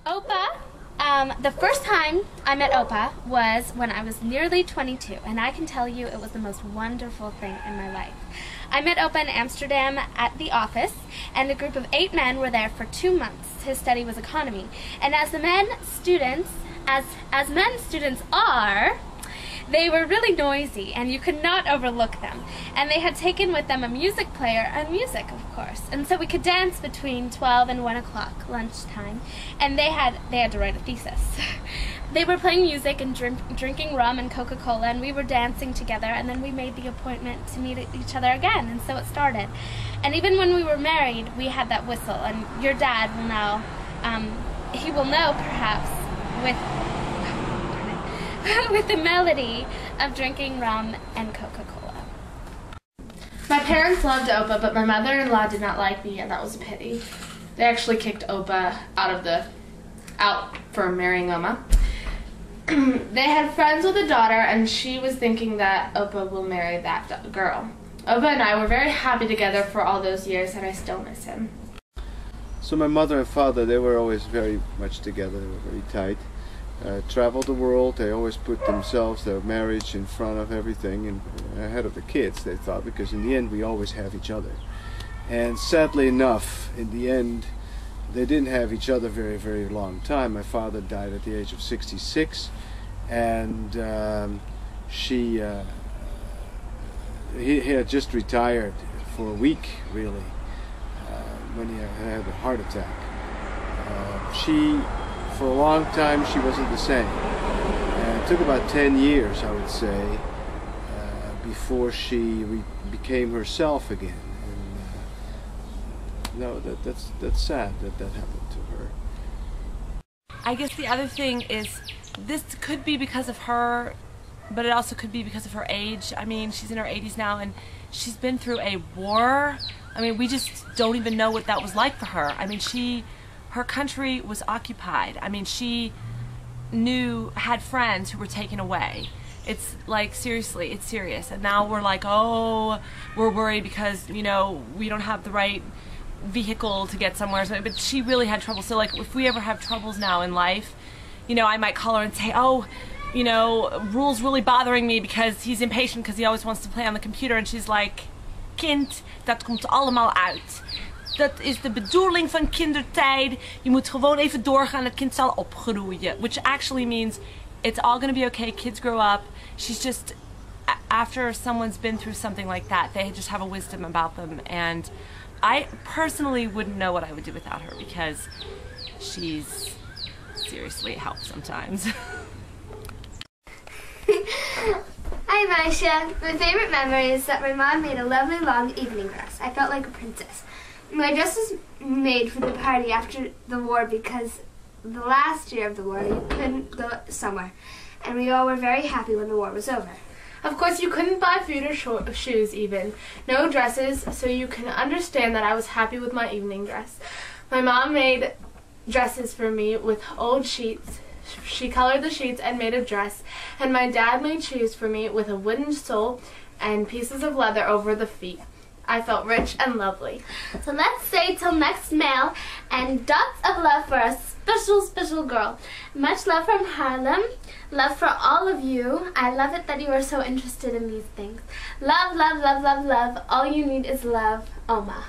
Opa, the first time I met Opa was when I was nearly 22, and I can tell you it was the most wonderful thing in my life. I met Opa in Amsterdam at the office, and a group of 8 men were there for 2 months. His study was economy, and as men students are, they were really noisy, and you could not overlook them. And they had taken with them a music player and music, of course. And so we could dance between 12 and 1 o'clock lunchtime. And they had to write a thesis. They were playing music and drinking rum and Coca-Cola, and we were dancing together. And then we made the appointment to meet each other again, and so it started. And even when we were married, we had that whistle. And your dad will know, he will know perhaps with the melody of drinking rum and Coca-Cola. My parents loved Opa, but my mother-in-law did not like me, and that was a pity. They actually kicked Opa out for marrying Oma. They had friends with a daughter, and she was thinking that Opa will marry that girl. Opa and I were very happy together for all those years, and I still miss him. So my mother and father, they were always very much together. They were very tight. Traveled the world. They always put themselves, their marriage, in front of everything and ahead of the kids, they thought, because in the end we always have each other. And sadly enough, in the end, they didn't have each other very, very long time. My father died at the age of 66, and he had just retired for a week, really, when he had a heart attack. For a long time, she wasn't the same. And it took about 10 years, I would say, before she became herself again. And no, that's sad that happened to her. I guess the other thing is, this could be because of her, but it also could be because of her age. I mean, she's in her 80s now, and she's been through a war. I mean, we just don't even know what that was like for her. I mean, her country was occupied. I mean, she had friends who were taken away. It's like, seriously, it's serious. And now we're like, oh, we're worried because, you know, we don't have the right vehicle to get somewhere. But she really had trouble. So, like, if we ever have troubles now in life, you know, I might call her and say, oh, you know, Roel's really bothering me because he's impatient because he always wants to play on the computer. And she's like, kind, dat komt allemaal uit. Dat is de bedoeling van kindertijd. Je moet gewoon even doorgaan. Het kind zal opgroeien. Which actually means it's all going to be okay. Kids grow up. She's just, after someone's been through something like that, they just have a wisdom about them. And I personally wouldn't know what I would do without her because she's seriously a help sometimes. Hi, Maisha. My favorite memory is that my mom made a lovely long evening dress. I felt like a princess. My dress was made for the party after the war because the last year of the war you couldn't go somewhere, and we all were very happy when the war was over. Of course, you couldn't buy food or shoes even. No dresses, so you can understand that I was happy with my evening dress. My mom made dresses for me with old sheets. She colored the sheets and made a dress, and my dad made shoes for me with a wooden sole and pieces of leather over the feet. I felt rich and lovely. So let's say till next mail, and dots of love for a special, special girl. Much love from Harlem. Love for all of you. I love it that you are so interested in these things. Love, love, love, love, love. All you need is love. Oma.